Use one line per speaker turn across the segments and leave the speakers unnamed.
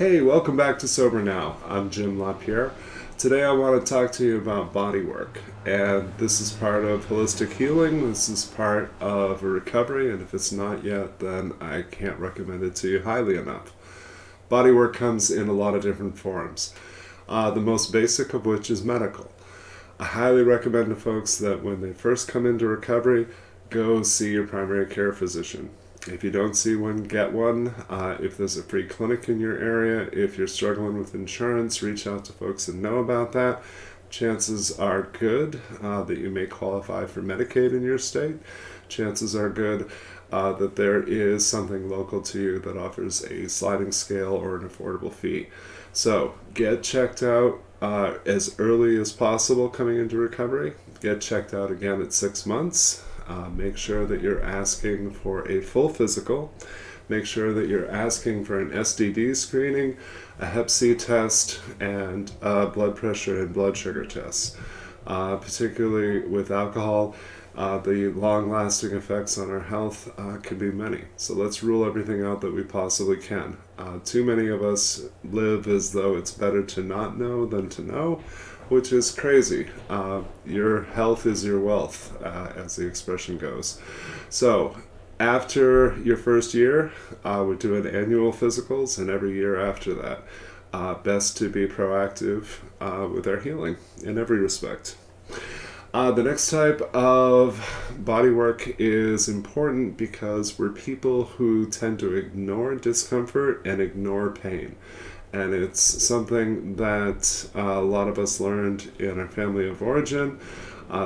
Hey, welcome back to Sober Now. I'm Jim LaPierre. Today I want to talk to you about body work. And this is part of holistic healing. This is part of a recovery. And if it's not yet, then I can't recommend it to you highly enough. Body work comes in a lot of different forms. The most basic of which is medical. I highly recommend to folks that when they first come into recovery, go see your primary care physician. If you don't see one, get one. If there's a free clinic in your area, if you're struggling with insurance, reach out to folks that know about that. Chances are good that you may qualify for Medicaid in your state. Chances are good that there is something local to you that offers a sliding scale or an affordable fee. So get checked out as early as possible coming into recovery. Get checked out again at 6 months. Make sure that you're asking for a full physical. Make sure that you're asking for an STD screening, a Hep C test, and blood pressure and blood sugar tests. Particularly with alcohol, the long-lasting effects on our health can be many. So let's rule everything out that we possibly can. Too many of us live as though it's better to not know than to know, which is crazy. Your health is your wealth, as the expression goes. So after your first year, we're doing annual physicals, and every year after that. Best to be proactive with our healing in every respect. The next type of body work is important because we're people who tend to ignore discomfort and ignore pain. And it's something that a lot of us learned in our family of origin.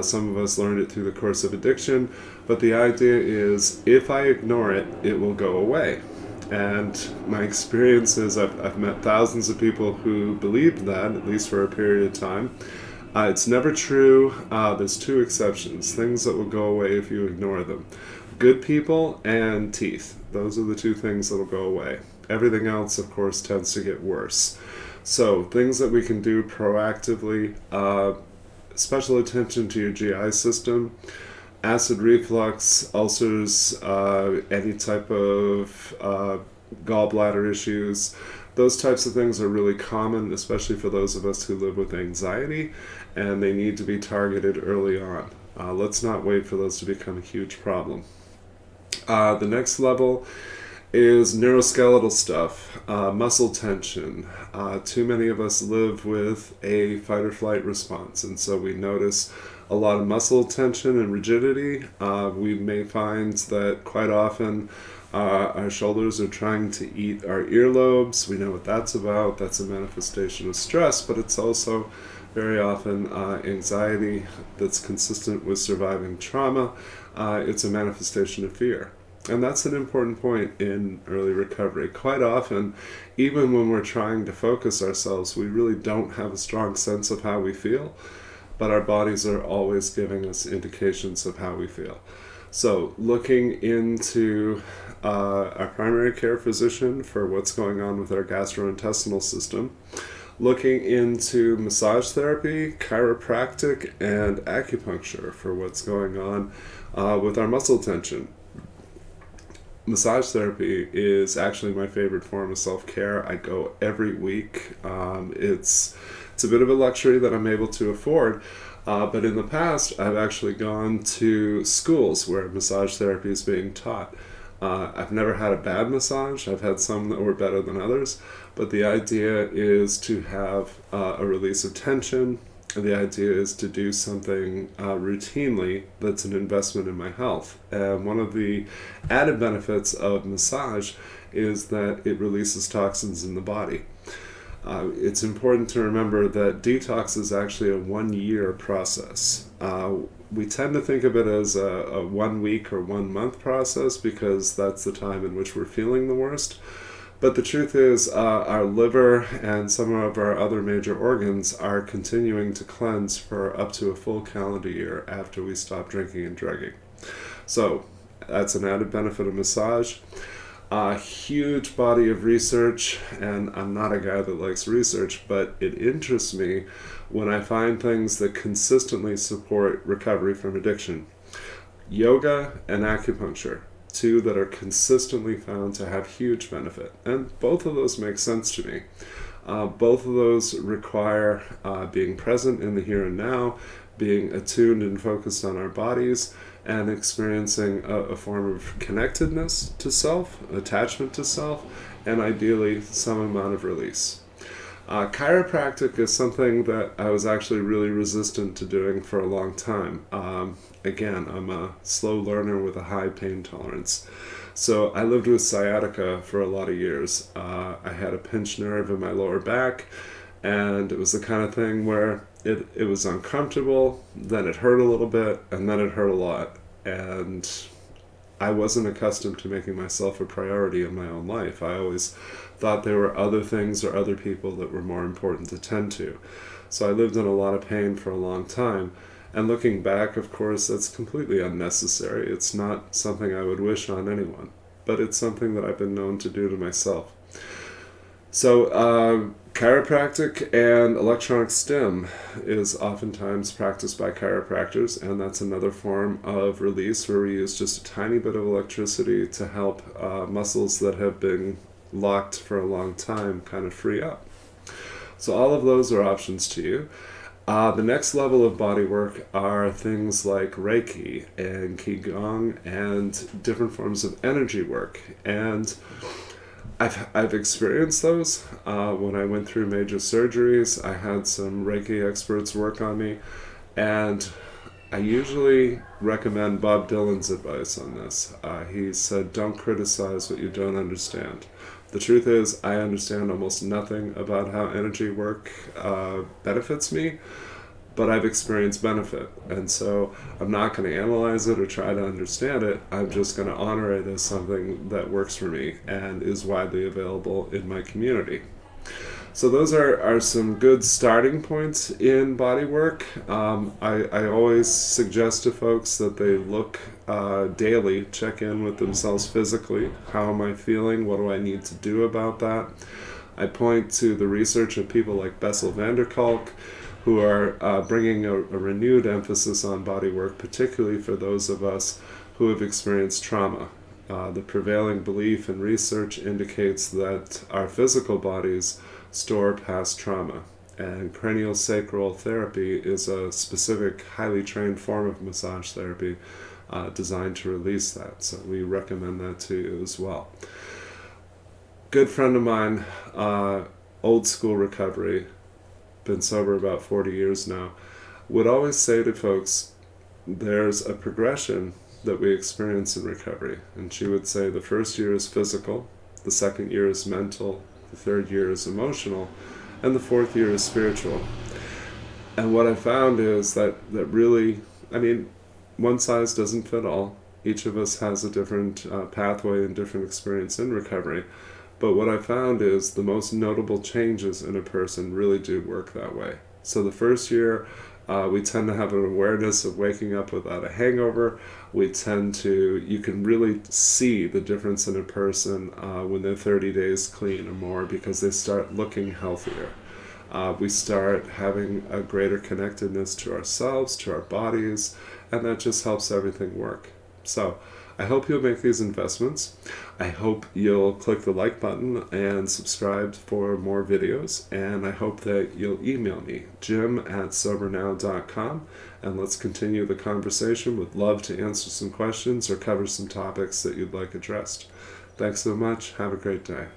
Some of us learned it through the course of addiction. But the idea is, if I ignore it, it will go away. And my experience is I've met thousands of people who believed that, at least for a period of time. It's never true. There's two exceptions, things that will go away if you ignore them. Good people and teeth. Those are the two things that will go away. Everything else, of course, tends to get worse. So things that we can do proactively, special attention to your GI system, acid reflux, ulcers, any type of gallbladder issues. Those types of things are really common, especially for those of us who live with anxiety, and they need to be targeted early on. Let's not wait for those to become a huge problem. The next level is neuroskeletal stuff, muscle tension. Too many of us live with a fight or flight response, and so we notice a lot of muscle tension and rigidity. We may find that quite often our shoulders are trying to eat our earlobes. We know what that's about. That's a manifestation of stress, but it's also very often anxiety that's consistent with surviving trauma. It's a manifestation of fear. And that's an important point in early recovery. Quite often, even when we're trying to focus ourselves, we really don't have a strong sense of how we feel, but our bodies are always giving us indications of how we feel. So looking into our primary care physician for what's going on with our gastrointestinal system, looking into massage therapy, chiropractic, and acupuncture for what's going on with our muscle tension. Massage therapy is actually my favorite form of self-care. I go every week. It's a bit of a luxury that I'm able to afford, but in the past I've actually gone to schools where massage therapy is being taught. I've never had a bad massage. I've had some that were better than others, but the idea is to have a release of tension. The idea is to do something routinely that's an investment in my health. And one of the added benefits of massage is that it releases toxins in the body. It's important to remember that detox is actually a 1-year process. We tend to think of it as a 1 week or 1 month process because that's the time in which we're feeling the worst. But the truth is, our liver and some of our other major organs are continuing to cleanse for up to a full calendar year after we stop drinking and drugging. So that's an added benefit of massage. A huge body of research, and I'm not a guy that likes research, but it interests me when I find things that consistently support recovery from addiction. Yoga and acupuncture. two that are consistently found to have huge benefit. And both of those make sense to me. Both of those require being present in the here and now, being attuned and focused on our bodies, and experiencing a form of connectedness to self, attachment to self, and ideally some amount of release. Chiropractic is something that I was actually really resistant to doing for a long time. Again, I'm a slow learner with a high pain tolerance. So I lived with sciatica for a lot of years. I had a pinched nerve in my lower back, and it was the kind of thing where it was uncomfortable, then it hurt a little bit, and then it hurt a lot. And I wasn't accustomed to making myself a priority in my own life. I always thought there were other things or other people that were more important to tend to. So I lived in a lot of pain for a long time. And looking back, of course, that's completely unnecessary. It's not something I would wish on anyone, but it's something that I've been known to do to myself. So chiropractic and electronic stim is oftentimes practiced by chiropractors, and that's another form of release where we use just a tiny bit of electricity to help muscles that have been locked for a long time kind of free up. So all of those are options to you. The next level of body work are things like Reiki and Qigong and different forms of energy work. And I've experienced those. When I went through major surgeries, I had some Reiki experts work on me, and I usually recommend Bob Dylan's advice on this. He said, don't criticize what you don't understand. The truth is, I understand almost nothing about how energy work benefits me, but I've experienced benefit. And so I'm not going to analyze it or try to understand it. I'm just going to honor it as something that works for me and is widely available in my community. So those are some good starting points in body work. I always suggest to folks that they look daily, check in with themselves physically. How am I feeling? What do I need to do about that? I point to the research of people like Bessel van der Kolk, who are bringing a renewed emphasis on body work, particularly for those of us who have experienced trauma. The prevailing belief and research indicates that our physical bodies store past trauma, and craniosacral therapy is a specific, highly trained form of massage therapy designed to release that. So we recommend that to you as well. Good friend of mine, old school recovery, been sober about 40 years now, would always say to folks, there's a progression that we experience in recovery. And she would say the first year is physical, the second year is mental, the third year is emotional, and the fourth year is spiritual. And what I found is that really, one size doesn't fit all. Each of us has a different pathway and different experience in recovery. But what I found is the most notable changes in a person really do work that way. So the first year, we tend to have an awareness of waking up without a hangover. You can really see the difference in a person when they're 30 days clean or more, because they start looking healthier. We start having a greater connectedness to ourselves, to our bodies, and that just helps everything work. So I hope you'll make these investments. I hope you'll click the like button and subscribe for more videos. And I hope that you'll email me, jim@sobernow.com, and let's continue the conversation. Would love to answer some questions or cover some topics that you'd like addressed. Thanks so much. Have a great day.